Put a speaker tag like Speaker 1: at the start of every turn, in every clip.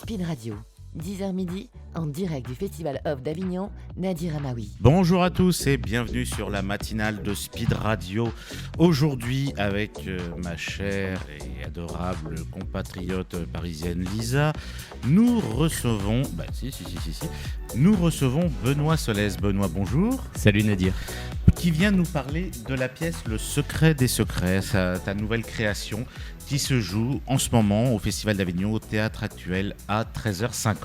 Speaker 1: Speed Radio. 10h midi, en direct du Festival Off d'Avignon, Nadir Amaoui.
Speaker 2: Bonjour à tous et bienvenue sur la matinale de Speed Radio. Aujourd'hui, avec ma chère et adorable compatriote parisienne Lisa, nous recevons... Nous recevons Benoît Solès. Benoît, bonjour.
Speaker 3: Salut Nadir.
Speaker 2: Qui vient nous parler de la pièce Le Secret des Secrets, ta nouvelle création qui se joue en ce moment au Festival d'Avignon, au Théâtre Actuel à 13h50.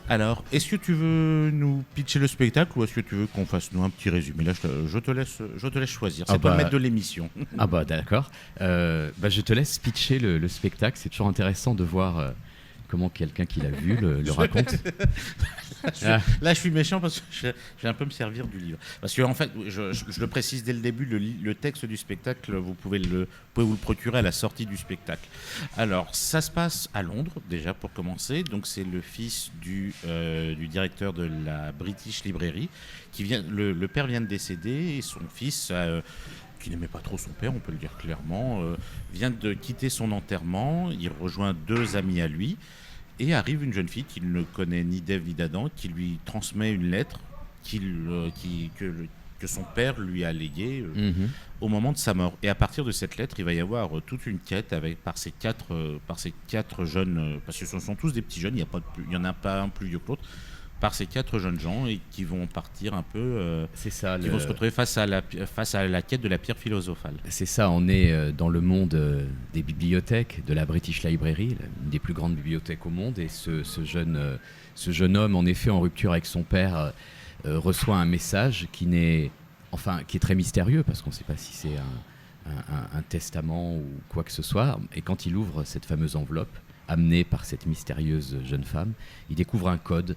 Speaker 2: Alors, est-ce que tu veux nous pitcher le spectacle ou est-ce que tu veux qu'on fasse nous un petit résumé ? Là, je te laisse choisir. C'est toi le maître de l'émission.
Speaker 3: Ah bah d'accord. Je te laisse pitcher le spectacle. C'est toujours intéressant de voir comment quelqu'un qui l'a vu le raconte.
Speaker 2: Là, je suis méchant parce que je vais un peu me servir du livre. Parce que en fait, je le précise dès le début, le texte du spectacle, vous pouvez vous le procurer à la sortie du spectacle. Alors, ça se passe à Londres, déjà, pour commencer. Donc, c'est le fils du directeur de la British Library. Le père vient de décéder et son fils... qui n'aimait pas trop son père, on peut le dire clairement, vient de quitter son enterrement. Il rejoint deux amis à lui et arrive une jeune fille qu'il ne connaît ni d'Ève ni d'Adam, qui lui transmet une lettre que son père lui a léguée au moment de sa mort. Et à partir de cette lettre, il va y avoir toute une quête par ces quatre jeunes, parce que ce sont tous des petits jeunes, il n'y en a pas un plus vieux que l'autre, par ces quatre jeunes gens et qui vont partir un peu, qui vont se retrouver face à la quête de la pierre philosophale.
Speaker 3: C'est ça, on est dans le monde des bibliothèques, de la British Library, une des plus grandes bibliothèques au monde, et ce jeune homme, en effet, en rupture avec son père, reçoit un message qui est très mystérieux, parce qu'on ne sait pas si c'est un testament ou quoi que ce soit, et quand il ouvre cette fameuse enveloppe, amenée par cette mystérieuse jeune femme, il découvre un code,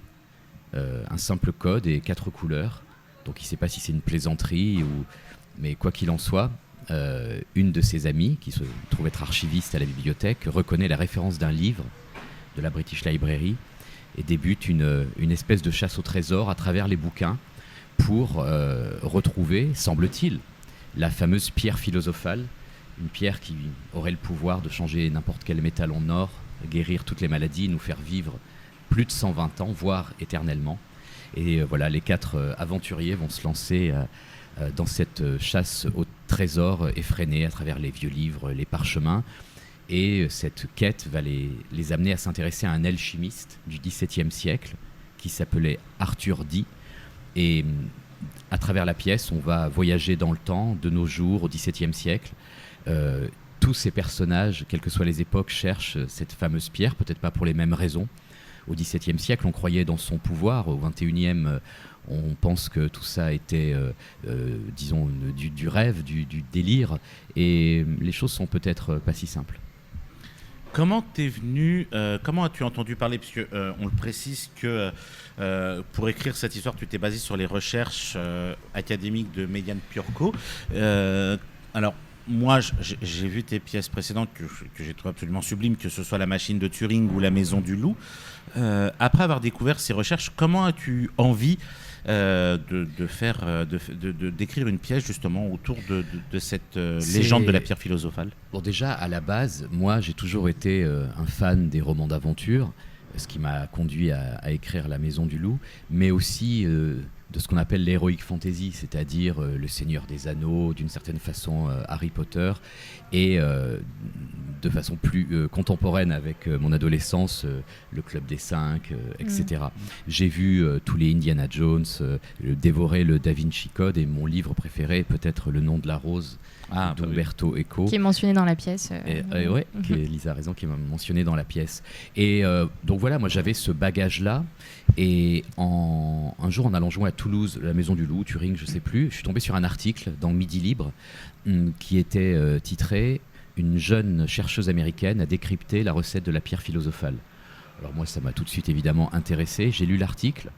Speaker 3: un simple code et 4 couleurs. Donc il ne sait pas si c'est une plaisanterie mais quoi qu'il en soit, une de ses amies, qui se trouve être archiviste à la bibliothèque, reconnaît la référence d'un livre de la British Library et débute une espèce de chasse au trésor à travers les bouquins pour retrouver, semble-t-il, la fameuse pierre philosophale, une pierre qui aurait le pouvoir de changer n'importe quel métal en or, guérir toutes les maladies, nous faire vivre plus de 120 ans, voire éternellement. Et voilà, les 4 aventuriers vont se lancer dans cette chasse au trésor effrénée à travers les vieux livres, les parchemins. Et cette quête va les amener à s'intéresser à un alchimiste du XVIIe siècle qui s'appelait Arthur Dee. Et à travers la pièce, on va voyager dans le temps, de nos jours, au XVIIe siècle. Tous ces personnages, quelles que soient les époques, cherchent cette fameuse pierre, peut-être pas pour les mêmes raisons. Au XVIIe siècle, on croyait dans son pouvoir. Au XXIe, on pense que tout ça était, disons, du rêve, du délire. Et les choses sont peut-être pas si simples.
Speaker 2: Comment as-tu entendu parler ? Puisque on le précise que pour écrire cette histoire, tu t'es basé sur les recherches académiques de Médiane Piorco. Alors, moi, j'ai vu tes pièces précédentes que j'ai trouvé absolument sublimes, que ce soit La Machine de Turing ou La Maison du Loup. Après avoir découvert ces recherches, comment as-tu envie d'écrire une pièce justement autour de cette légende de la pierre philosophale ?
Speaker 3: Bon, déjà, à la base, moi, j'ai toujours été un fan des romans d'aventure, ce qui m'a conduit à écrire La Maison du Loup, mais aussi de ce qu'on appelle l'heroic fantasy, c'est-à-dire Le Seigneur des Anneaux, d'une certaine façon Harry Potter, et de façon plus contemporaine avec mon adolescence, le Club des 5, etc. J'ai vu tous les Indiana Jones, dévorer le Da Vinci Code, et mon livre préféré, peut-être Le Nom de la Rose, d'Umberto Eco.
Speaker 4: Qui est mentionné dans la pièce.
Speaker 3: Lisa a raison, qui est mentionné dans la pièce. Et donc voilà, moi j'avais ce bagage-là, et un jour en allant jouer à Toulouse, La Maison du Loup, Turing, je sais plus, je suis tombé sur un article dans Midi Libre qui était titré « Une jeune chercheuse américaine a décrypté la recette de la pierre philosophale ». Alors moi, ça m'a tout de suite évidemment intéressé. J'ai lu l'article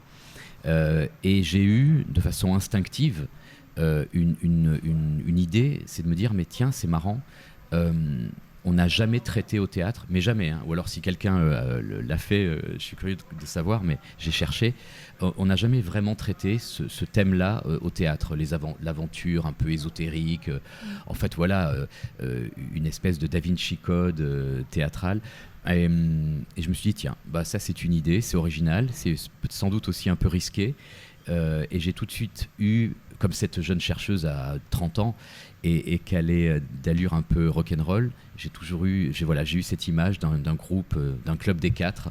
Speaker 3: et j'ai eu, de façon instinctive, une idée, c'est de me dire « Mais tiens, c'est marrant, on n'a jamais traité au théâtre, mais jamais, hein. Ou alors si quelqu'un l'a fait, je suis curieux de savoir, mais j'ai cherché, on n'a jamais vraiment traité ce thème-là au théâtre, l'aventure un peu ésotérique, en fait voilà, une espèce de Da Vinci Code théâtral. Et je me suis dit, tiens, bah, ça c'est une idée, c'est original, c'est sans doute aussi un peu risqué, et j'ai tout de suite eu, comme cette jeune chercheuse à 30 ans, et qu'elle est d'allure un peu rock'n'roll, j'ai eu cette image d'un groupe, d'un club des quatre,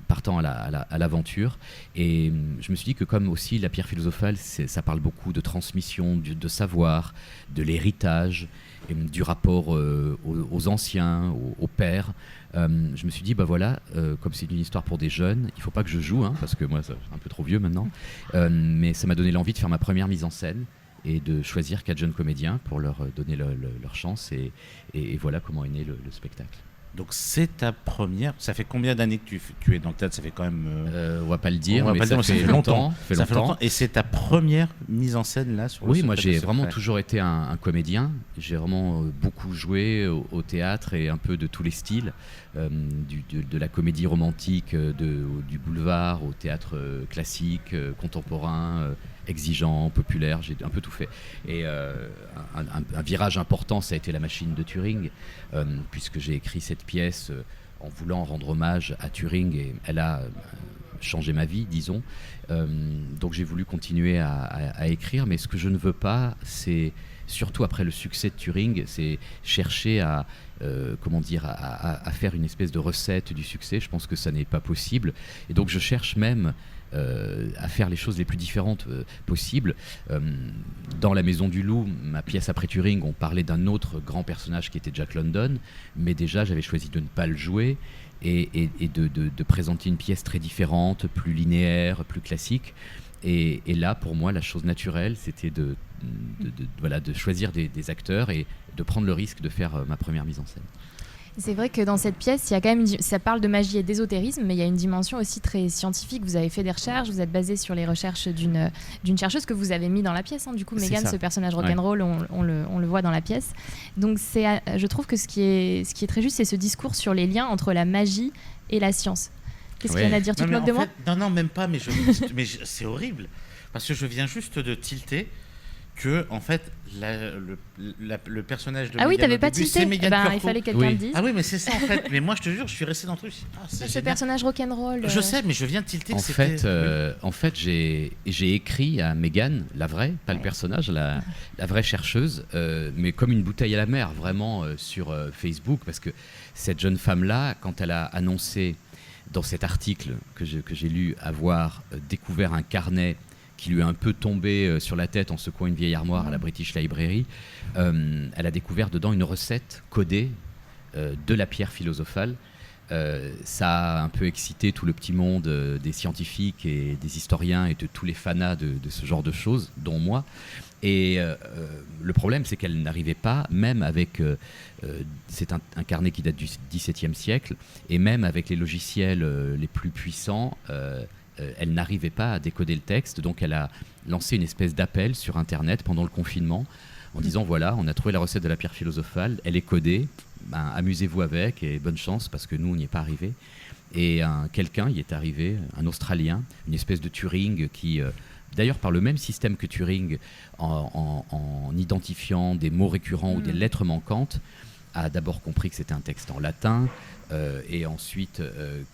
Speaker 3: partant à l'aventure. Et je me suis dit que comme aussi la pierre philosophale, ça parle beaucoup de transmission, de savoir, de l'héritage, du rapport aux anciens, aux pères. Je me suis dit, bah voilà, comme c'est une histoire pour des jeunes, il ne faut pas que je joue, hein, parce que moi, je suis un peu trop vieux maintenant, mais ça m'a donné l'envie de faire ma première mise en scène et de choisir 4 jeunes comédiens pour leur donner leur chance, et voilà comment est né le spectacle.
Speaker 2: Donc c'est ta première. Ça fait combien d'années que tu es dans le théâtre? Ça fait quand même.
Speaker 3: On va pas le dire, mais
Speaker 2: ça fait longtemps.
Speaker 3: Ça fait longtemps.
Speaker 2: Et c'est ta première mise en scène là sur le
Speaker 3: Oui, moi j'ai vraiment toujours été un comédien. J'ai vraiment beaucoup joué au théâtre et un peu de tous les styles, de la comédie romantique, du boulevard au théâtre classique, contemporain, exigeant, populaire. J'ai un peu tout fait. Et un virage important, ça a été La Machine de Turing, puisque j'ai écrit cette pièce en voulant rendre hommage à Turing, et elle a changé ma vie, disons. Donc j'ai voulu continuer à écrire, mais ce que je ne veux pas, c'est, surtout après le succès de Turing, c'est chercher à faire une espèce de recette du succès. Je pense que ça n'est pas possible, et donc je cherche même à faire les choses les plus différentes possibles. Dans La Maison du Loup, ma pièce après Turing, on parlait d'un autre grand personnage qui était Jack London, mais déjà j'avais choisi de ne pas le jouer et de présenter une pièce très différente, plus linéaire, plus classique. Et là, pour moi, la chose naturelle, c'était de choisir des acteurs et de prendre le risque de faire ma première mise en scène.
Speaker 4: C'est vrai que dans cette pièce, il y a quand même ça parle de magie et d'ésotérisme, mais il y a une dimension aussi très scientifique. Vous avez fait des recherches, vous êtes basé sur les recherches d'une chercheuse que vous avez mis dans la pièce. Hein. Du coup, Megan, ce personnage rock'n'roll, on le voit dans la pièce. Donc, je trouve que ce qui est très juste, c'est ce discours sur les liens entre la magie et la science. Qu'est-ce qu'il y en a à dire? Tu te moques de moi?
Speaker 2: Non, même pas, mais c'est horrible. Parce que je viens juste de tilter que, en fait, le personnage de Megan,
Speaker 4: oui, t'avais pas tilté. Il fallait que quelqu'un le dise.
Speaker 2: Ah oui, mais c'est ça, en fait. Mais moi, je te jure, je suis resté dans le truc.
Speaker 4: Ce personnage rock'n'roll.
Speaker 2: Je sais, mais je viens de tilter que
Speaker 3: En fait, j'ai écrit à Megan, la vraie, pas le personnage, la vraie chercheuse, mais comme une bouteille à la mer, vraiment, sur Facebook, parce que cette jeune femme-là, quand elle a annoncé dans cet article que j'ai lu avoir découvert un carnet qui lui est un peu tombé sur la tête en secouant une vieille armoire à la British Library, elle a découvert dedans une recette codée de la pierre philosophale. Ça a un peu excité tout le petit monde des scientifiques et des historiens et de tous les fanas de ce genre de choses, dont moi. Et le problème, c'est qu'elle n'arrivait pas, même avec... c'est un carnet qui date du XVIIe siècle, et même avec les logiciels les plus puissants, elle n'arrivait pas à décoder le texte. Donc elle a lancé une espèce d'appel sur Internet pendant le confinement, en disant, voilà, on a trouvé la recette de la pierre philosophale, elle est codée, amusez-vous avec et bonne chance, parce que nous, on n'y est pas arrivé. Et quelqu'un y est arrivé, un Australien, une espèce de Turing qui... D'ailleurs, par le même système que Turing, en identifiant des mots récurrents ou des lettres manquantes, a d'abord compris que c'était un texte en latin, et ensuite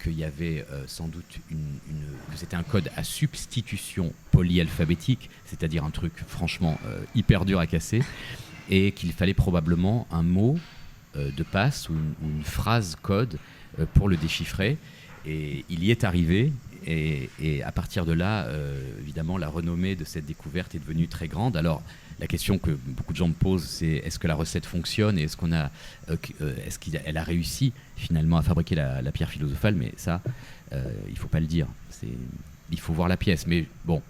Speaker 3: qu'il y avait sans doute que c'était un code à substitution polyalphabétique, c'est-à-dire un truc franchement hyper dur à casser, et qu'il fallait probablement un mot de passe ou une phrase code pour le déchiffrer. Et il y est arrivé. Et à partir de là, évidemment, la renommée de cette découverte est devenue très grande. Alors, la question que beaucoup de gens me posent, c'est est-ce que la recette fonctionne et est-ce qu'elle a réussi finalement à fabriquer la pierre philosophale? Mais ça, il faut pas le dire. Il faut voir la pièce. Mais bon,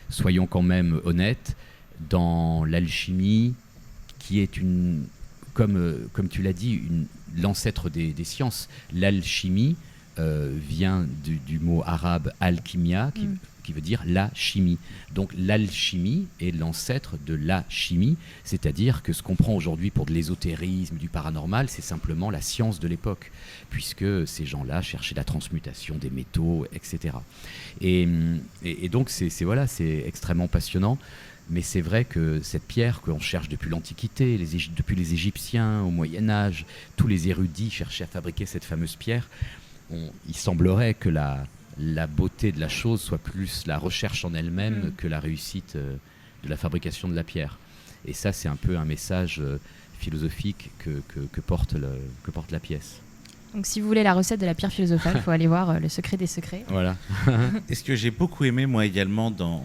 Speaker 3: soyons quand même honnêtes. Dans l'alchimie, qui est comme tu l'as dit, l'ancêtre des sciences, l'alchimie vient du mot arabe alchimia, qui veut dire la chimie. Donc l'alchimie est l'ancêtre de la chimie, c'est-à-dire que ce qu'on prend aujourd'hui pour de l'ésotérisme, du paranormal, c'est simplement la science de l'époque, puisque ces gens-là cherchaient la transmutation des métaux, etc. Et donc c'est extrêmement passionnant. Mais c'est vrai que cette pierre qu'on cherche depuis l'Antiquité, depuis les Égyptiens, au Moyen-Âge, tous les érudits cherchaient à fabriquer cette fameuse pierre. Il semblerait que la beauté de la chose soit plus la recherche en elle-même que la réussite de la fabrication de la pierre. Et ça, c'est un peu un message philosophique que porte la pièce.
Speaker 4: Donc si vous voulez la recette de la pierre philosophale, il faut aller voir Le secret des secrets.
Speaker 3: Voilà.
Speaker 2: Et ce que j'ai beaucoup aimé, moi également, dans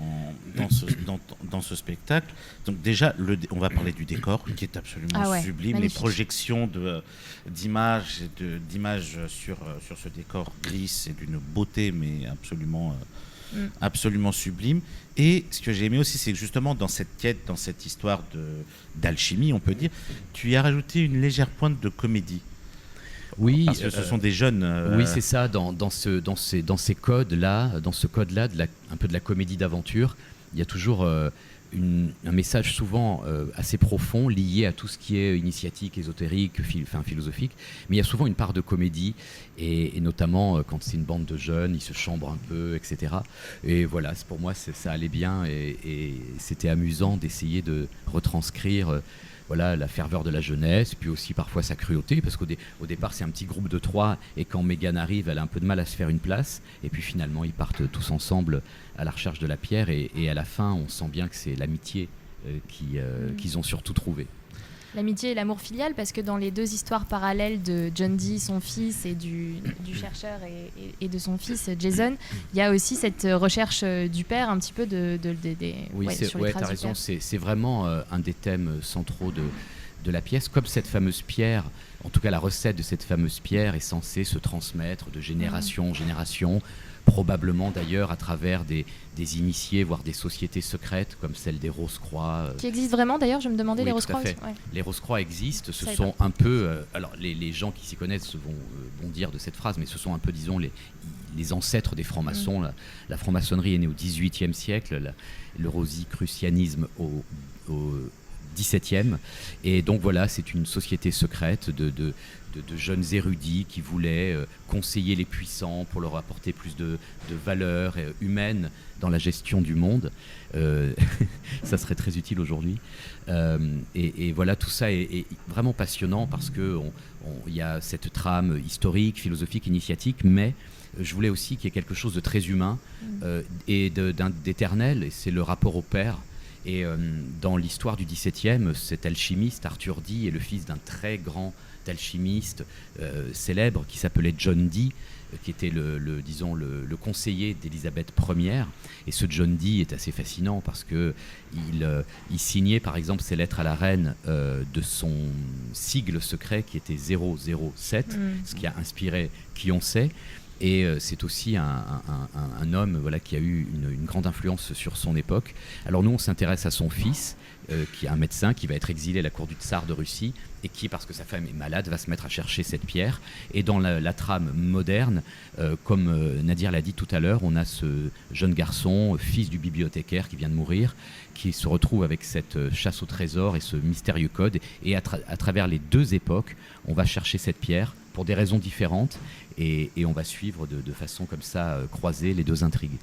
Speaker 2: ce spectacle, donc déjà, on va parler du décor, qui est absolument sublime,
Speaker 4: magnifique.
Speaker 2: les projections d'images sur ce décor gris, c'est d'une beauté, mais absolument sublime. Et ce que j'ai aimé aussi, c'est que justement, dans cette quête, dans cette histoire d'alchimie, on peut dire, tu y as rajouté une légère pointe de comédie.
Speaker 3: Oui,
Speaker 2: parce que ce sont des jeunes.
Speaker 3: Oui, c'est ça. Dans ces codes-là, un peu de la comédie d'aventure, il y a toujours un message souvent assez profond lié à tout ce qui est initiatique, ésotérique, philosophique. Mais il y a souvent une part de comédie, et notamment quand c'est une bande de jeunes, ils se chambrent un peu, etc. Et voilà, pour moi, ça allait bien, et c'était amusant d'essayer de retranscrire. La ferveur de la jeunesse, puis aussi parfois sa cruauté, parce qu'au départ c'est un petit groupe de 3, et quand Mégane arrive, elle a un peu de mal à se faire une place, et puis finalement ils partent tous ensemble à la recherche de la pierre, et à la fin on sent bien que c'est l'amitié qu'ils ont surtout trouvée.
Speaker 4: L'amitié et l'amour filial, parce que dans les deux histoires parallèles de John Dee, son fils, et du chercheur et de son fils Jason, il y a aussi cette recherche du père, un petit peu sur les traces
Speaker 3: t'as
Speaker 4: du
Speaker 3: raison,
Speaker 4: père.
Speaker 3: c'est vraiment un des thèmes centraux de la pièce, comme cette fameuse pierre, en tout cas la recette de cette fameuse pierre est censée se transmettre de génération en génération, probablement d'ailleurs à travers des initiés, voire des sociétés secrètes comme celle des Rose-Croix.
Speaker 4: Qui existent vraiment d'ailleurs, je me demandais,
Speaker 3: oui,
Speaker 4: les Rose-Croix aussi.
Speaker 3: Les Rose-Croix existent, ce
Speaker 4: Ça
Speaker 3: sont un peu... alors les gens qui s'y connaissent vont dire de cette phrase, mais ce sont un peu, disons, les ancêtres des francs-maçons. La franc-maçonnerie est née au XVIIIe siècle, le rosicrucianisme au XVIIe, et donc voilà, c'est une société secrète de jeunes érudits qui voulaient conseiller les puissants pour leur apporter plus de valeur humaine dans la gestion du monde. Ça serait très utile aujourd'hui. Et voilà, tout ça est vraiment passionnant, parce qu'il y a cette trame historique, philosophique, initiatique, mais je voulais aussi qu'il y ait quelque chose de très humain et d'éternel, et c'est le rapport au père. Et dans l'histoire du XVIIe, cet alchimiste, Arthur Dee, est le fils d'un très grand alchimiste célèbre qui s'appelait John Dee, qui était le conseiller d'Élisabeth Ier. Et ce John Dee est assez fascinant, parce qu'il signait par exemple ses lettres à la reine de son sigle secret qui était 007, ce qui a inspiré Qui on sait. Et c'est aussi un homme qui a eu une grande influence sur son époque. Alors nous, on s'intéresse à son fils, qui est un médecin, qui va être exilé à la cour du tsar de Russie, et qui, parce que sa femme est malade, va se mettre à chercher cette pierre. Et dans la trame moderne, comme Nadir l'a dit tout à l'heure, on a ce jeune garçon, fils du bibliothécaire qui vient de mourir, qui se retrouve avec cette chasse au trésor et ce mystérieux code. Et à travers les deux époques, on va chercher cette pierre pour des raisons différentes, et on va suivre de façon comme ça croisée les deux intrigues.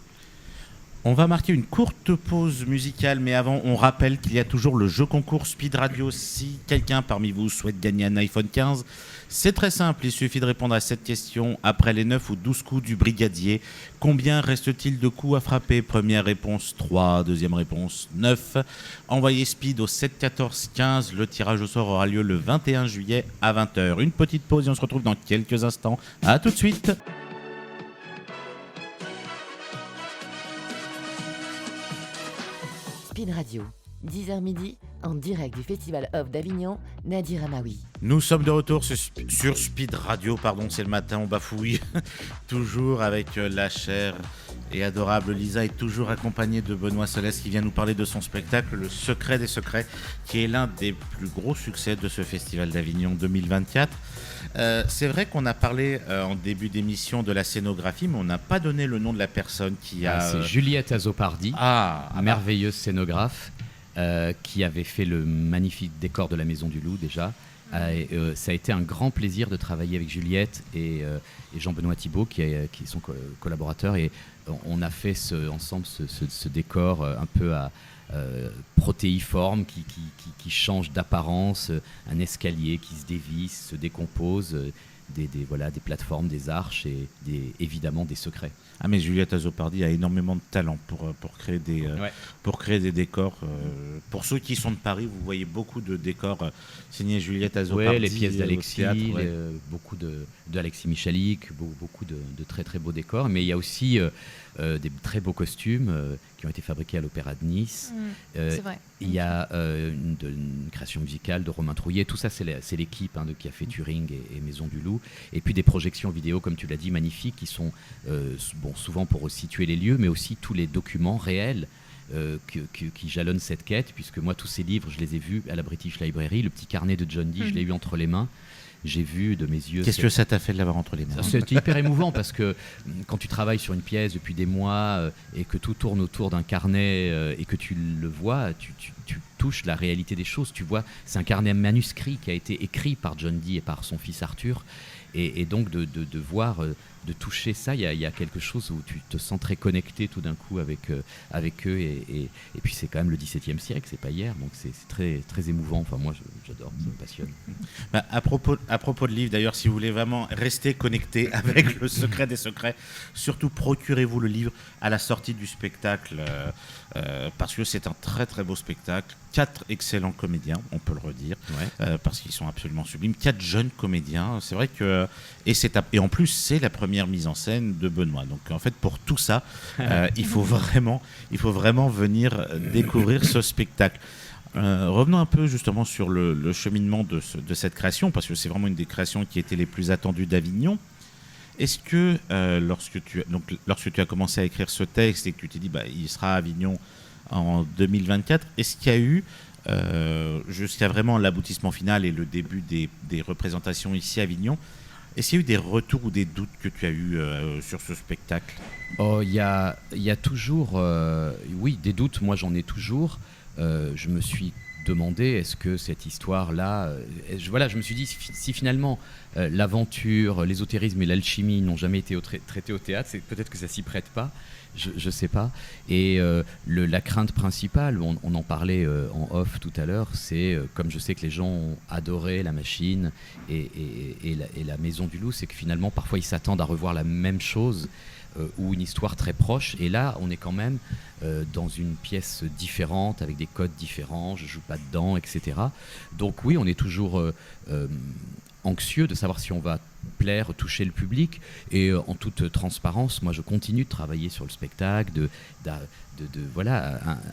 Speaker 2: On va marquer une courte pause musicale, mais avant, on rappelle qu'il y a toujours le jeu concours Speed Radio. Si quelqu'un parmi vous souhaite gagner un iPhone 15, c'est très simple, il suffit de répondre à cette question après les 9 ou 12 coups du brigadier. Combien reste-t-il de coups à frapper? Première réponse 3, deuxième réponse 9. Envoyez Speed au 7 14 15, le tirage au sort aura lieu le 21 juillet à 20h. Une petite pause et on se retrouve dans quelques instants. A tout de suite.
Speaker 1: Speed Radio, 10h midi, en direct du Festival Off d'Avignon, Nadir Amaoui.
Speaker 2: Nous sommes de retour sur Speed Radio, c'est le matin, on bafouille. Toujours avec la chère et adorable Lisa, et toujours accompagnée de Benoît Solès qui vient nous parler de son spectacle Le Secret des Secrets, qui est l'un des plus gros succès de ce Festival d'Avignon 2024. C'est vrai qu'on a parlé en début d'émission de la scénographie, mais on n'a pas donné le nom de la personne qui a...
Speaker 3: C'est Juliette Azopardi, merveilleuse scénographe, qui avait fait le magnifique décor de la Maison du Loup déjà. Ça a été un grand plaisir de travailler avec Juliette et Jean-Benoît Thibault qui sont collaborateurs, et on a fait ensemble ce décor un peu protéiforme qui change d'apparence, un escalier qui se dévisse, se décompose, des plateformes, des arches et évidemment des secrets.
Speaker 2: Ah, mais Juliette Azopardi a énormément de talent pour créer des décors. Pour ceux qui sont de Paris, vous voyez beaucoup de décors signés Juliette Azopardi.
Speaker 3: Ouais, les pièces d'Alexis, beaucoup d'Alexis Michalik, beaucoup de très très beaux décors. Mais il y a aussi des très beaux costumes qui ont été fabriqués à l'Opéra de Nice.
Speaker 4: C'est vrai.
Speaker 3: Il y a une création musicale de Romain Trouillet. Tout ça, c'est l'équipe qui a fait Turing et Maison du Loup. Et puis des projections vidéo, comme tu l'as dit, magnifiques, qui sont souvent pour situer les lieux, mais aussi tous les documents réels qui jalonnent cette quête, puisque moi, tous ces livres, je les ai vus à la British Library. Le petit carnet de John Dee, je l'ai eu entre les mains. J'ai vu de mes yeux...
Speaker 2: Qu'est-ce que ça t'a fait de l'avoir entre les mains ?
Speaker 3: C'était hyper émouvant, parce que quand tu travailles sur une pièce depuis des mois et que tout tourne autour d'un carnet et que tu le vois, tu touches la réalité des choses. Tu vois, c'est un carnet manuscrit qui a été écrit par John Dee et par son fils Arthur. Et donc de voir, de toucher ça, il y a quelque chose où tu te sens très connecté tout d'un coup avec eux. Et puis c'est quand même le XVIIe siècle, c'est pas hier, donc c'est très, très émouvant. Enfin, moi, j'adore, ça me passionne.
Speaker 2: À propos de livres, d'ailleurs, si vous voulez vraiment rester connecté avec Le Secret des Secrets, surtout procurez-vous le livre à la sortie du spectacle, parce que c'est un très très beau spectacle. 4 excellents comédiens, on peut le redire, parce qu'ils sont absolument sublimes. 4 jeunes comédiens, c'est vrai que... Et en plus, c'est la première mise en scène de Benoît. Donc en fait, pour tout ça, il faut vraiment venir découvrir ce spectacle. Revenons un peu justement sur le cheminement de cette création, parce que c'est vraiment une des créations qui était les plus attendues d'Avignon. Est-ce que lorsque tu as commencé à écrire ce texte et que tu t'es dit il sera à Avignon en 2024, est-ce qu'il y a eu, jusqu'à vraiment l'aboutissement final et le début des représentations ici à Avignon, est-ce qu'il y a eu des retours ou des doutes que tu as eu sur ce spectacle ?
Speaker 3: Il y a toujours, oui, des doutes, moi j'en ai toujours. Je me suis demandé, est-ce que cette histoire-là... je me suis dit, si finalement l'aventure, l'ésotérisme et l'alchimie n'ont jamais été traités au théâtre, c'est peut-être que ça s'y prête pas. Je sais pas. Et la crainte principale, on en parlait en off tout à l'heure, c'est comme je sais que les gens ont adoré La Machine et la Maison du Loup, c'est que finalement parfois ils s'attendent à revoir la même chose ou une histoire très proche. Et là, on est quand même dans une pièce différente, avec des codes différents, je joue pas dedans, etc. Donc oui, on est toujours anxieux de savoir si on va plaire, toucher le public. Et en toute transparence, moi je continue de travailler sur le spectacle,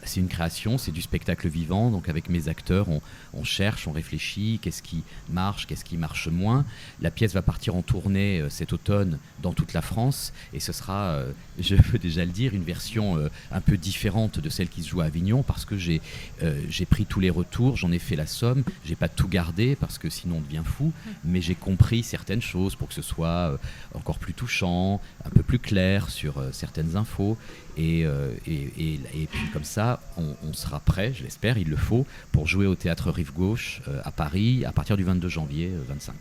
Speaker 3: c'est une création, c'est du spectacle vivant, donc avec mes acteurs on cherche, on réfléchit, qu'est-ce qui marche moins. La pièce va partir en tournée cet automne dans toute la France, et ce sera, je peux déjà le dire, une version un peu différente de celle qui se joue à Avignon, parce que j'ai pris tous les retours, j'en ai fait la somme, j'ai pas tout gardé parce que sinon on devient fou, mais j'ai compris certaines choses pour que ce soit encore plus touchant, un peu plus clair sur certaines infos. Et puis comme ça, on sera prêt, je l'espère, il le faut, pour jouer au Théâtre Rive Gauche à Paris à partir du 22 janvier 25.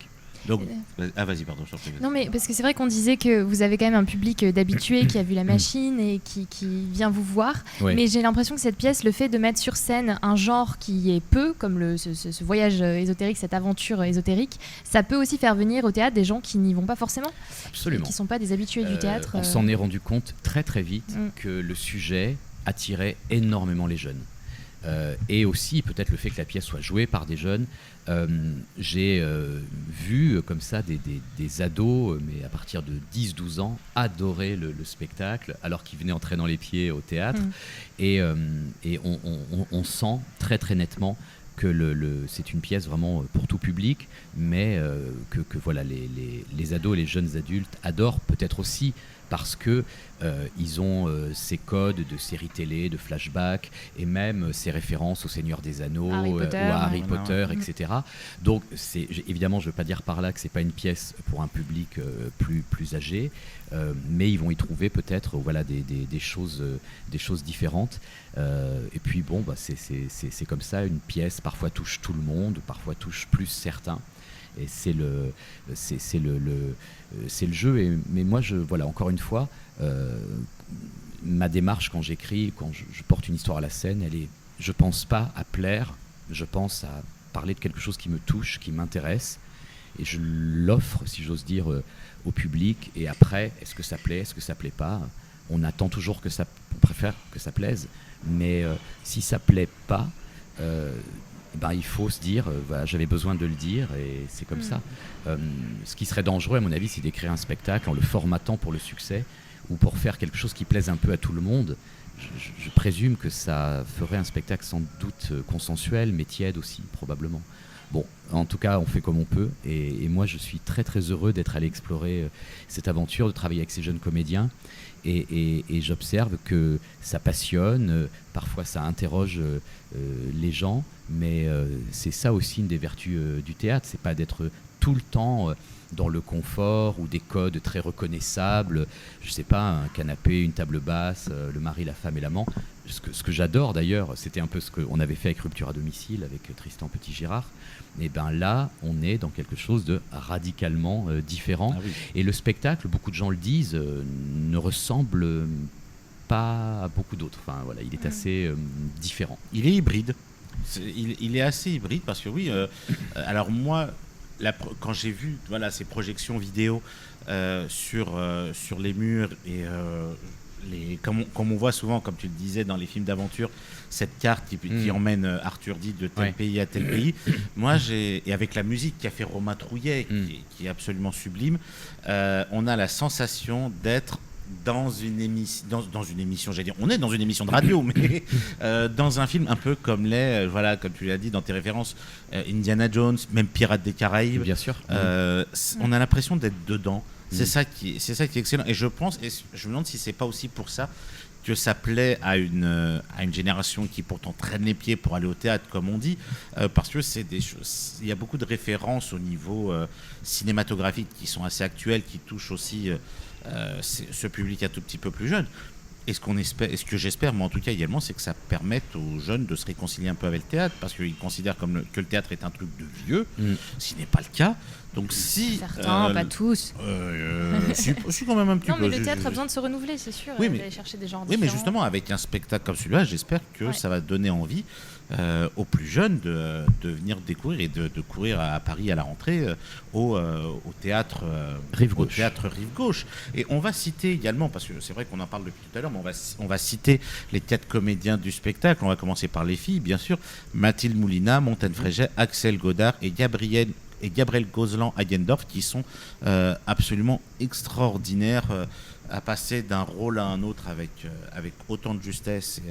Speaker 2: Donc, vas-y, pardon, je t'en prie.
Speaker 4: Non, mais parce que c'est vrai qu'on disait que vous avez quand même un public d'habitués qui a vu La Machine et qui vient vous voir. Ouais. Mais j'ai l'impression que cette pièce, le fait de mettre sur scène un genre qui est peu, comme ce voyage ésotérique, cette aventure ésotérique, ça peut aussi faire venir au théâtre des gens qui n'y vont pas forcément.
Speaker 3: Absolument.
Speaker 4: Qui ne sont pas des habitués du théâtre.
Speaker 3: On s'en est rendu compte très très vite que le sujet attirait énormément les jeunes. et aussi peut-être le fait que la pièce soit jouée par des jeunes. J'ai vu comme ça des ados, mais à partir de 10-12 ans, adorer le spectacle alors qu'ils venaient en traînant les pieds au théâtre. Et on sent très très nettement que c'est une pièce vraiment pour tout public, mais que voilà, les ados et les jeunes adultes adorent, peut-être aussi parce que ils ont ces codes de séries télé, de flashbacks, et même ces références au Seigneur des Anneaux ou à Harry Potter, etc. Donc évidemment, je ne veux pas dire par là que c'est pas une pièce pour un public plus âgé, mais ils vont y trouver peut-être des choses différentes. Et puis bon, c'est comme ça, une pièce parfois touche tout le monde, parfois touche plus certains. Et c'est le jeu. Mais moi, voilà, encore une fois, ma démarche quand j'écris, quand je porte une histoire à la scène, je pense pas à plaire, je pense à parler de quelque chose qui me touche, qui m'intéresse, et je l'offre, si j'ose dire, au public. Et après, est-ce que ça plaît, est-ce que ça plaît pas? On attend toujours on préfère que ça plaise, mais si ça plaît pas, il faut se dire, j'avais besoin de le dire, et c'est comme ça. Ce qui serait dangereux, à mon avis, c'est d'écrire un spectacle en le formatant pour le succès, ou pour faire quelque chose qui plaise un peu à tout le monde. Je présume que ça ferait un spectacle sans doute consensuel, mais tiède aussi, probablement. Bon, en tout cas, on fait comme on peut, et moi, je suis très très heureux d'être allé explorer cette aventure, de travailler avec ces jeunes comédiens, et j'observe que ça passionne, parfois ça interroge les gens, mais c'est ça aussi une des vertus du théâtre, c'est pas d'être tout le temps dans le confort ou des codes très reconnaissables, je sais pas, un canapé, une table basse, le mari, la femme et l'amant. Ce que j'adore d'ailleurs, c'était un peu ce qu'on avait fait avec Rupture à domicile, avec Tristan Petit-Girard. Et bien là, on est dans quelque chose de radicalement différent. Ah oui. Et le spectacle, beaucoup de gens le disent, ne ressemble pas à beaucoup d'autres. Enfin, voilà, il est assez différent.
Speaker 2: Il est hybride. Il est assez hybride parce que oui, alors moi, quand j'ai vu ces projections vidéo sur les murs et comme on voit souvent, comme tu le disais dans les films d'aventure, cette carte qui emmène Arthur Dee de tel pays à tel pays. Moi, et avec la musique qu'a fait Romain Trouillet, qui est absolument sublime, on a la sensation d'être dans une émission, j'allais dire, on est dans une émission de radio, mais dans un film un peu comme comme tu l'as dit dans tes références, Indiana Jones, même Pirates des Caraïbes.
Speaker 3: Bien sûr.
Speaker 2: On a l'impression d'être dedans. C'est ça qui est excellent. Et je me demande si c'est pas aussi pour ça que ça plaît à une génération qui pourtant traîne les pieds pour aller au théâtre, comme on dit, parce que il y a beaucoup de références au niveau cinématographique qui sont assez actuelles, qui touchent aussi ce public un tout petit peu plus jeune. Et ce que j'espère, moi en tout cas également, c'est que ça permette aux jeunes de se réconcilier un peu avec le théâtre, parce qu'ils considèrent que le théâtre est un truc de vieux, ce qui n'est pas le cas. Donc si
Speaker 4: certains, pas tous.
Speaker 2: Je suis quand même un petit peu.
Speaker 4: Non, mais le théâtre a besoin de se renouveler, c'est sûr.
Speaker 2: Oui,
Speaker 4: d'aller chercher des genres
Speaker 2: oui,
Speaker 4: différents.
Speaker 2: mais justement, avec un spectacle comme celui-là, j'espère que ça va donner envie aux plus jeunes de venir découvrir et de courir à Paris à la rentrée au théâtre Rive Gauche. Et on va citer également, parce que c'est vrai qu'on en parle depuis tout à l'heure, mais on va citer les 4 comédiens du spectacle. On va commencer par les filles, bien sûr. Mathilde Moulina, Montaigne Fréget, Axel Godard et Gabriel Gozlan-Hagendorf, qui sont absolument extraordinaires à passer d'un rôle à un autre avec autant de justesse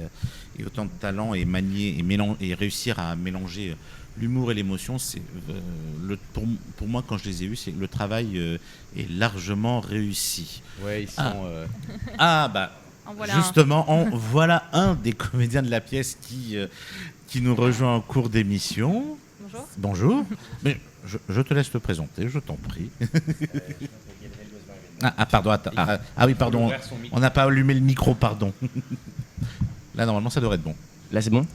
Speaker 2: et autant de talent, et manier et réussir à mélanger l'humour et l'émotion. C'est pour moi, quand je les ai eus, c'est le travail est largement réussi.
Speaker 3: Ouais, ils sont
Speaker 2: justement, voilà un des comédiens de la pièce qui nous rejoint en cours d'émission. Bonjour. Mais je te laisse te présenter, je t'en prie. Pardon. Oui, pardon. On n'a pas allumé le micro, pardon. Là, normalement, ça devrait être bon.
Speaker 5: Là, c'est bon ?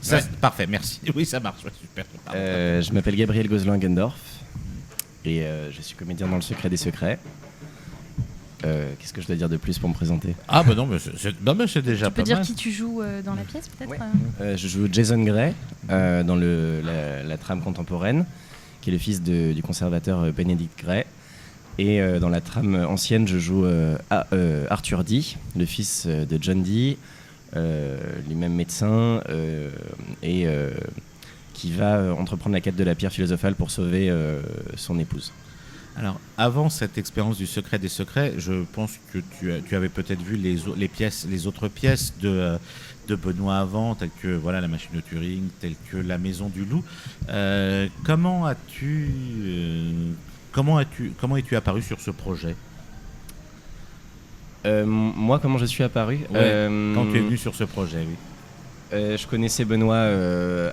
Speaker 2: Parfait, merci. Oui, ça marche. Super.
Speaker 5: Je m'appelle Gabriel Gozlan-Hagendorf et je suis comédien dans Le Secret des Secrets. Qu'est-ce que je dois dire de plus pour me présenter ?
Speaker 2: Non, mais c'est déjà pas mal.
Speaker 4: Tu peux dire qui tu joues dans la pièce, peut-être ?
Speaker 5: Je joue Jason Gray dans la trame contemporaine, qui est le fils du conservateur Benedict Gray. Et dans la trame ancienne, je joue Arthur Dee, le fils de John Dee, lui-même médecin, et qui va entreprendre la quête de la pierre philosophale pour sauver son épouse.
Speaker 2: Alors, avant cette expérience du secret des secrets, je pense que tu avais peut-être vu les autres pièces de Benoît avant, telles que voilà, la machine de Turing, telles que la maison du loup. Comment es-tu apparu sur ce projet ?
Speaker 5: Moi, comment je suis apparu ?
Speaker 2: Quand tu es venu sur ce projet, oui.
Speaker 5: Je connaissais Benoît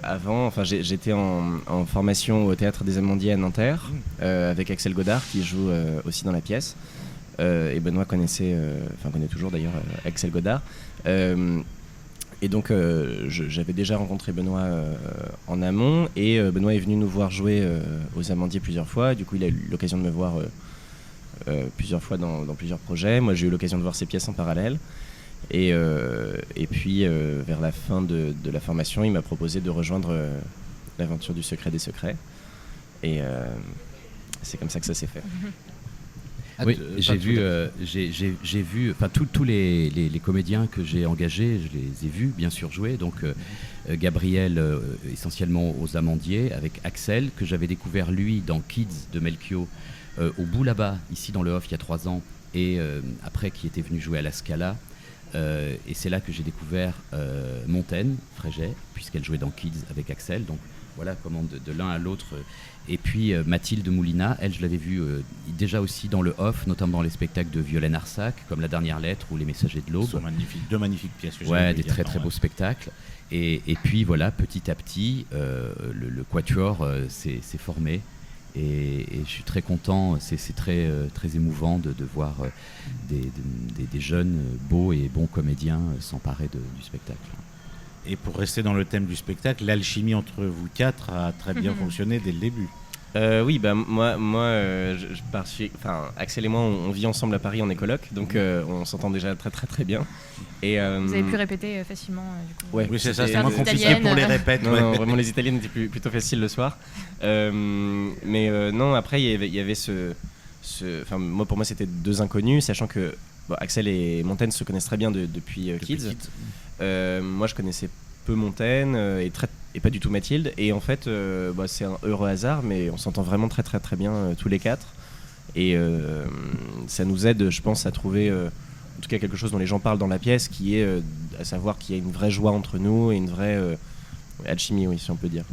Speaker 5: avant. Enfin, j'étais en formation au Théâtre des Amandiers à Nanterre avec Axel Godard qui joue aussi dans la pièce. Et Benoît connaît toujours d'ailleurs Axel Godard. Et donc j'avais déjà rencontré Benoît en amont et Benoît est venu nous voir jouer aux Amandiers plusieurs fois. Du coup, il a eu l'occasion de me voir plusieurs fois dans plusieurs projets. Moi, j'ai eu l'occasion de voir ses pièces en parallèle. Et puis, vers la fin de la formation, il m'a proposé de rejoindre l'aventure du secret des secrets. Et c'est comme ça que ça s'est fait.
Speaker 3: Oui, j'ai vu, enfin tous les comédiens que j'ai engagés, je les ai vus bien sûr jouer. Donc Gabriel essentiellement aux Amandiers, avec Axel que j'avais découvert lui dans Kids de Melchior au bout là-bas, ici dans le Off il y a 3 ans, et après qui était venu jouer à la Scala. Et c'est là que j'ai découvert Montaigne Fréget, puisqu'elle jouait dans Kids avec Axel. Donc voilà comment de l'un à l'autre. Et puis Mathilde Moulina, elle, je l'avais vue déjà aussi dans le Off, notamment dans les spectacles de Violaine Arsac, comme La Dernière Lettre ou Les Messagers de l'Aube.
Speaker 2: Deux magnifiques pièces.
Speaker 3: Ouais, des très beaux spectacles. Et puis voilà, petit à petit, le Quatuor s'est formé. Et je suis très content, c'est très émouvant de voir des jeunes beaux et bons comédiens s'emparer du spectacle.
Speaker 2: Et pour rester dans le thème du spectacle, l'alchimie entre vous 4 a très bien fonctionné dès le début.
Speaker 5: Oui, bah moi Axel et moi, on vit ensemble à Paris, on est coloc, donc on s'entend déjà très bien. Et,
Speaker 4: vous avez pu répéter facilement du coup.
Speaker 5: Ouais,
Speaker 2: oui, c'est ça, c'est moins compliqué pour les répètes.
Speaker 5: Non, vraiment, les italiennes étaient plutôt faciles le soir. Mais non, après, il y avait pour moi, c'était 2 inconnus, sachant que Axel et Montaigne se connaissent très bien depuis Kids. Moi, je connaissais peu Montaigne et pas du tout Mathilde. Et en fait, c'est un heureux hasard, mais on s'entend vraiment très bien tous les 4. Et ça nous aide, je pense, à trouver en tout cas quelque chose dont les gens parlent dans la pièce, qui est à savoir qu'il y a une vraie joie entre nous et une vraie alchimie, oui, si on peut dire.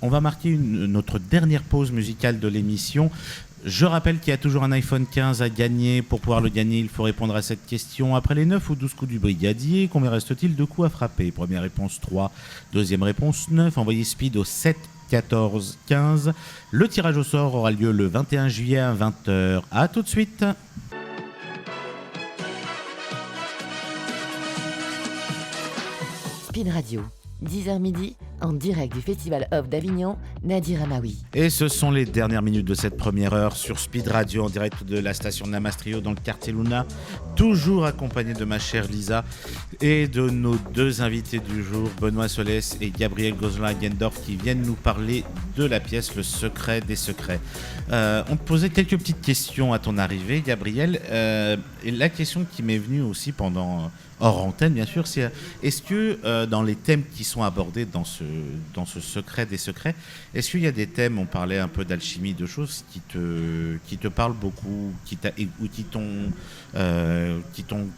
Speaker 2: On va marquer notre dernière pause musicale de l'émission. Je rappelle qu'il y a toujours un iPhone 15 à gagner. Pour pouvoir le gagner, il faut répondre à cette question. Après les 9 ou 12 coups du brigadier, combien reste-t-il de coups à frapper ? Première réponse 3, deuxième réponse 9. Envoyez speed au 7 14 15. Le tirage au sort aura lieu le 21 juillet à 20h. A tout de suite.
Speaker 1: Speed Radio, 10h midi, en direct du Festival Off d'Avignon, Nadir Amaoui.
Speaker 2: Et ce sont les dernières minutes de cette première heure sur Speed Radio, en direct de la station Namastrio dans le quartier Luna, toujours accompagné de ma chère Lisa et de nos 2 invités du jour, Benoît Solès et Gabriel Gozlan-Gendorf, qui viennent nous parler de la pièce Le Secret des Secrets. On te posait quelques petites questions à ton arrivée, Gabriel, et la question qui m'est venue aussi pendant... hors antenne, bien sûr, c'est est-ce que dans les thèmes qui sont abordés dans ce secret des secrets, est-ce qu'il y a des thèmes, on parlait un peu d'alchimie, de choses qui te parlent beaucoup, ou qui t'ont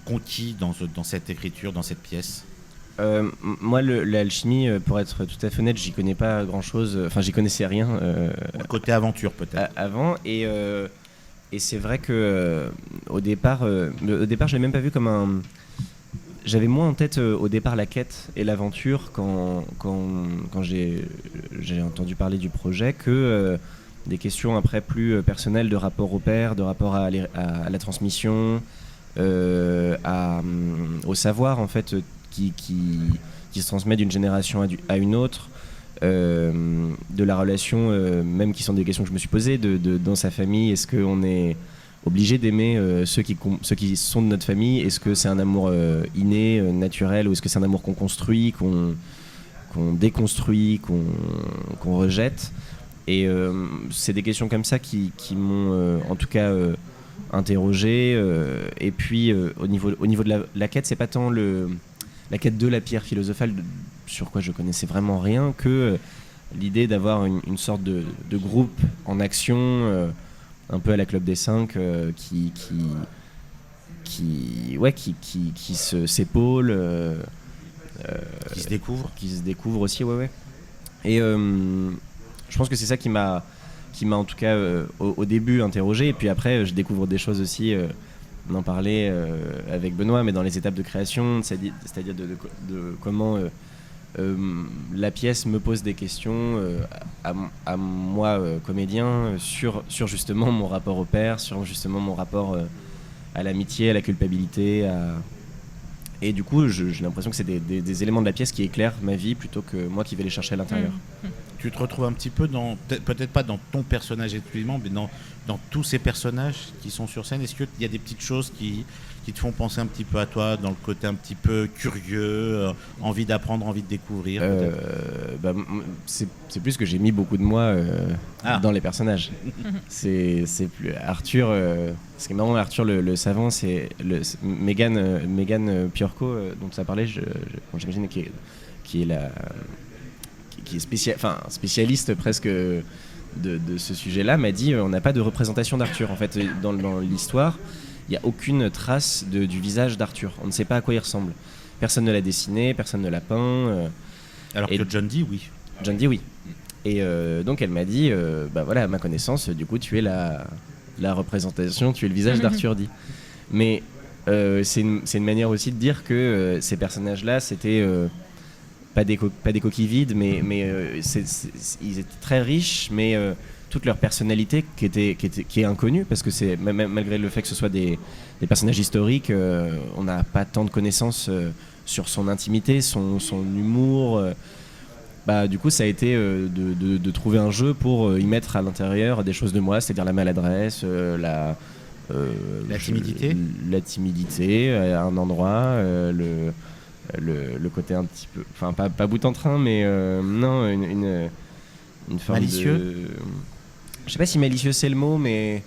Speaker 2: conquis dans cette écriture, dans cette pièce ?
Speaker 5: Moi, l'alchimie, pour être tout à fait honnête, j'y connais pas grand-chose. Enfin, j'y connaissais rien.
Speaker 2: Côté aventure, peut-être.
Speaker 5: Avant, et c'est vrai que au départ, je l'ai même pas vu comme un... J'avais moins en tête au départ la quête et l'aventure quand j'ai entendu parler du projet que des questions après plus personnelles de rapport au père, de rapport à la transmission, au savoir en fait qui se transmet d'une génération à une autre, de la relation, même qui sont des questions que je me suis posées, dans sa famille, est-ce qu'on est obligé d'aimer ceux qui sont de notre famille? Est-ce que c'est un amour inné, naturel, ou est-ce que c'est un amour qu'on construit, qu'on déconstruit, qu'on rejette? Et c'est des questions comme ça qui m'ont en tout cas interrogé. Et puis au niveau de la quête, c'est pas tant la quête de la pierre philosophale, sur quoi je connaissais vraiment rien, que l'idée d'avoir une sorte de groupe en action, un peu à la Club des 5, qui s'épaule, qui se découvre aussi, ouais. Et je pense que c'est ça qui m'a en tout cas au début interrogé, et puis après je découvre des choses aussi. On en parlait avec Benoît, mais dans les étapes de création, c'est-à-dire de comment la pièce me pose des questions à moi, comédien, sur justement mon rapport au père, sur justement mon rapport à l'amitié, à la culpabilité. Et du coup, j'ai l'impression que c'est des éléments de la pièce qui éclairent ma vie plutôt que moi qui vais les chercher à l'intérieur.
Speaker 2: Tu te retrouves un petit peu peut-être pas dans ton personnage exclusivement, mais dans tous ces personnages qui sont sur scène. Est-ce qu'il y a des petites choses qui te font penser un petit peu à toi, dans le côté un petit peu curieux, envie d'apprendre, envie de découvrir?
Speaker 5: C'est plus que j'ai mis beaucoup de moi dans les personnages. C'est plus Arthur. Ce qui est marrant, Arthur le savant, c'est Megan Piorco, dont tu as parlé, j'imagine, qui est spécialiste presque de ce sujet-là, m'a dit on n'a pas de représentation d'Arthur. En fait, dans l'histoire, il n'y a aucune trace du visage d'Arthur. On ne sait pas à quoi il ressemble. Personne ne l'a dessiné, personne ne l'a peint.
Speaker 2: Alors que John Dee, oui.
Speaker 5: John Dee, oui. Et donc elle m'a dit, voilà, à ma connaissance, du coup, tu es la représentation, tu es le visage d'Arthur Dee. Mais c'est une manière aussi de dire que ces personnages-là, c'était pas des coquilles vides, mais ils étaient très riches, mais toute leur personnalité qui est inconnue, parce que c'est malgré le fait que ce soit des personnages historiques, on n'a pas tant de connaissances sur son intimité, son humour. Du coup, ça a été de trouver un jeu pour y mettre à l'intérieur des choses de moi, c'est-à-dire la maladresse, la timidité à un endroit, le côté un petit peu, enfin pas bout en train, mais non, une forme
Speaker 2: malicieux.
Speaker 5: Je sais pas si malicieux c'est le mot, mais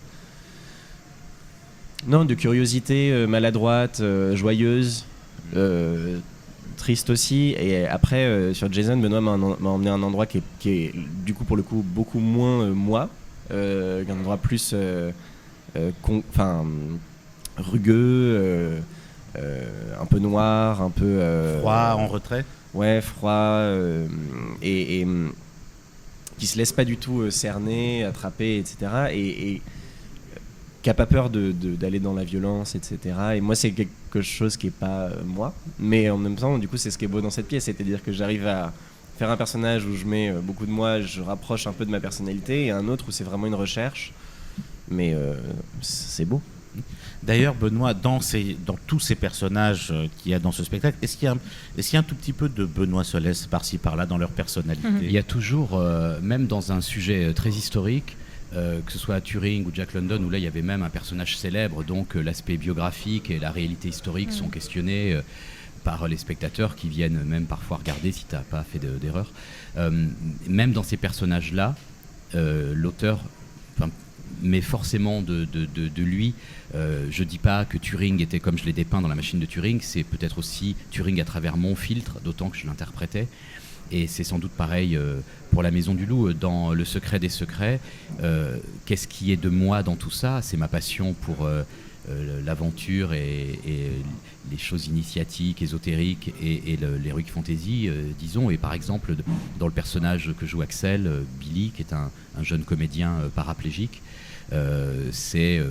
Speaker 5: non, de curiosité maladroite, joyeuse, triste aussi. Et après sur Jason, Benoît m'a emmené à un endroit qui est du coup pour le coup beaucoup moins moi, un endroit plus rugueux, un peu noir, un peu
Speaker 2: froid, en retrait.
Speaker 5: Ouais, froid, et qui se laisse pas du tout cerner, attraper, etc. Et qui a pas peur d'aller dans la violence, etc. Et moi, c'est quelque chose qui est pas moi, mais en même temps, du coup, c'est ce qui est beau dans cette pièce, c'est-à-dire que j'arrive à faire un personnage où je mets beaucoup de moi, je rapproche un peu de ma personnalité, et un autre où c'est vraiment une recherche, mais c'est beau.
Speaker 2: D'ailleurs, Benoît, dans tous ces personnages qu'il y a dans ce spectacle, est-ce qu'il y a un tout petit peu de Benoît Solès par-ci par-là dans leur personnalité?
Speaker 3: Il y a toujours, même dans un sujet très historique, que ce soit à Turing ou Jack London, où là il y avait même un personnage célèbre, donc l'aspect biographique et la réalité historique sont questionnés par les spectateurs qui viennent même parfois regarder si tu n'as pas fait d'erreur. Même dans ces personnages-là, l'auteur mais forcément de lui. Je dis pas que Turing était comme je l'ai dépeint dans La Machine de Turing, c'est peut-être aussi Turing à travers mon filtre, d'autant que je l'interprétais. Et c'est sans doute pareil pour La Maison du Loup. Dans Le Secret des Secrets, qu'est-ce qui est de moi dans tout ça? C'est ma passion pour l'aventure et les choses initiatiques, ésotériques et l'heroic fantasy, disons. Et par exemple, dans le personnage que joue Axel, Billy, qui est un jeune comédien paraplégique, c'est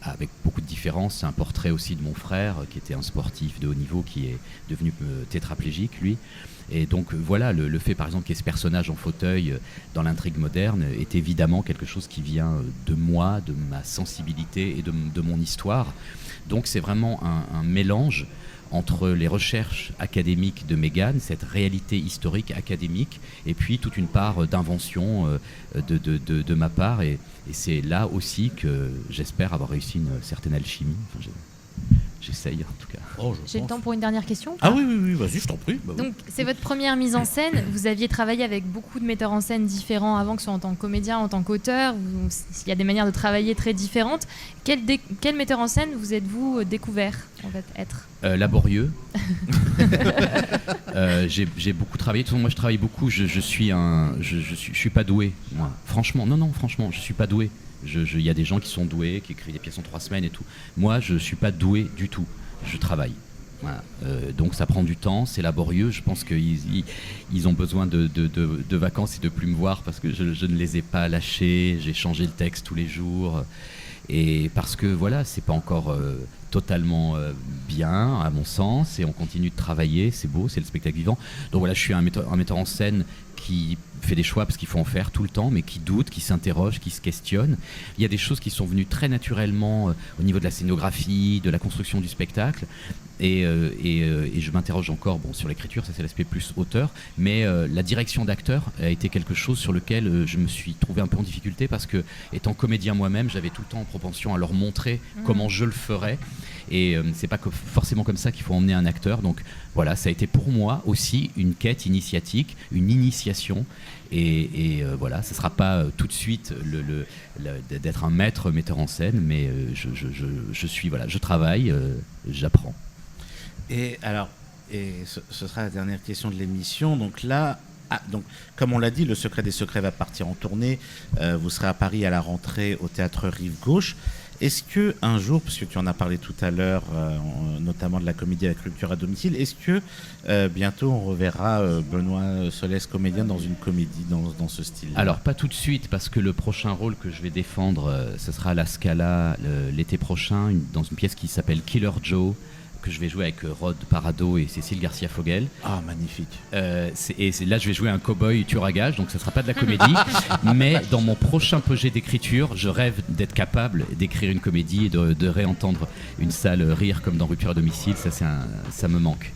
Speaker 3: avec beaucoup de différences, c'est un portrait aussi de mon frère qui était un sportif de haut niveau qui est devenu tétraplégique lui. Et donc voilà, le fait par exemple qu'il y ait ce personnage en fauteuil dans l'intrigue moderne est évidemment quelque chose qui vient de moi, de ma sensibilité et de mon histoire. Donc c'est vraiment un mélange entre les recherches académiques de Megan, cette réalité historique académique, et puis toute une part d'invention de ma part. Et c'est là aussi que j'espère avoir réussi une certaine alchimie. Enfin, j'essaye en tout cas.
Speaker 4: J'ai le temps pour une dernière question.
Speaker 2: Ah oui, vas-y, je t'en prie. Bah oui.
Speaker 4: Donc, c'est votre première mise en scène. Vous aviez travaillé avec beaucoup de metteurs en scène différents avant, que ce soit en tant que comédien, en tant qu'auteur. Il y a des manières de travailler très différentes. Quel metteur en scène vous êtes-vous découvert, en fait, être
Speaker 3: laborieux. J'ai beaucoup travaillé. De toute façon, moi, je travaille beaucoup. Je suis pas doué. Moi. Franchement, franchement, je suis pas doué. Il y a des gens qui sont doués, qui écrivent des pièces en 3 semaines et tout. Moi, je suis pas doué du tout. Je travaille. Voilà. Donc ça prend du temps, c'est laborieux. Je pense qu'ils ont besoin de vacances et de plus me voir parce que je ne les ai pas lâchés. J'ai changé le texte tous les jours. Et parce que voilà, c'est pas encore totalement bien à mon sens, et on continue de travailler, c'est beau, c'est le spectacle vivant. Donc voilà, je suis un metteur en scène qui fait des choix parce qu'il faut en faire tout le temps, mais qui doute, qui s'interroge, qui se questionne. Il y a des choses qui sont venues très naturellement au niveau de la scénographie, de la construction du spectacle. Et je m'interroge encore sur l'écriture, ça c'est l'aspect plus auteur, mais la direction d'acteur a été quelque chose sur lequel je me suis trouvé un peu en difficulté parce que, étant comédien moi-même, j'avais tout le temps en propension à leur montrer comment je le ferais, et c'est pas forcément comme ça qu'il faut emmener un acteur. Donc voilà, ça a été pour moi aussi une quête initiatique, une initiation, et voilà, ça sera pas tout de suite d'être un maître metteur en scène, mais je travaille, j'apprends.
Speaker 2: Et alors, ce sera la dernière question de l'émission. Donc là, donc, comme on l'a dit, Le Secret des Secrets va partir en tournée. Vous serez à Paris à la rentrée au Théâtre Rive Gauche. Est-ce que un jour, parce que tu en as parlé tout à l'heure, notamment de la comédie à la culture à domicile, est-ce que bientôt on reverra Benoît Solès comédien dans une comédie dans ce style?
Speaker 3: Alors pas tout de suite, parce que le prochain rôle que je vais défendre, ce sera à la Scala l'été prochain, dans une pièce qui s'appelle Killer Joe, que je vais jouer avec Rod Parado et Cécile Garcia-Fogel.
Speaker 2: Ah, magnifique.
Speaker 3: Là, je vais jouer un cow-boy tueur à gages, donc ça ne sera pas de la comédie. Mais dans mon prochain projet d'écriture, je rêve d'être capable d'écrire une comédie et de réentendre une salle rire comme dans Rupture à domicile. Ça me manque.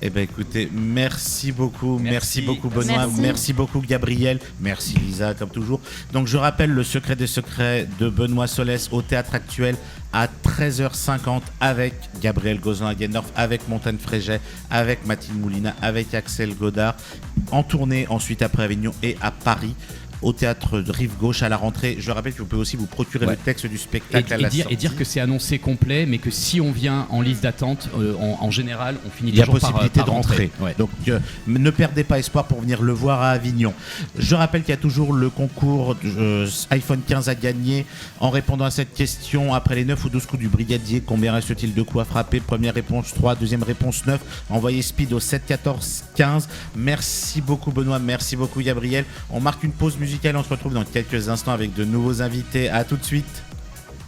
Speaker 2: Eh bien, écoutez, merci beaucoup. Merci beaucoup, Benoît. Merci beaucoup, Gabriel. Merci, Lisa, comme toujours. Donc, je rappelle Le Secret des Secrets de Benoît Solès au Théâtre Actuel à 13h50 avec Gabriel Gozlan-Hagendorf, avec Montaigne Fréget, avec Mathilde Moulina, avec Axel Godard, en tournée ensuite après Avignon et à Paris au Théâtre de Rive Gauche à la rentrée. Je rappelle que vous pouvez aussi vous procurer le texte du spectacle à la sortie.
Speaker 3: Et dire que c'est annoncé complet, mais que si on vient en liste d'attente, en général, on finit toujours par rentrer. Il y a possibilité de rentrer. Ouais.
Speaker 2: Donc ne perdez pas espoir pour venir le voir à Avignon. Je rappelle qu'il y a toujours le concours iPhone 15 à gagner en répondant à cette question. Après les 9 ou 12 coups du brigadier, combien reste-t-il de coups à frapper? Première réponse 3, deuxième réponse 9. Envoyez speed au 7 14 15. Merci beaucoup Benoît, merci beaucoup Gabriel. On marque une pause musicale, on se retrouve dans quelques instants avec de nouveaux invités. À tout de suite.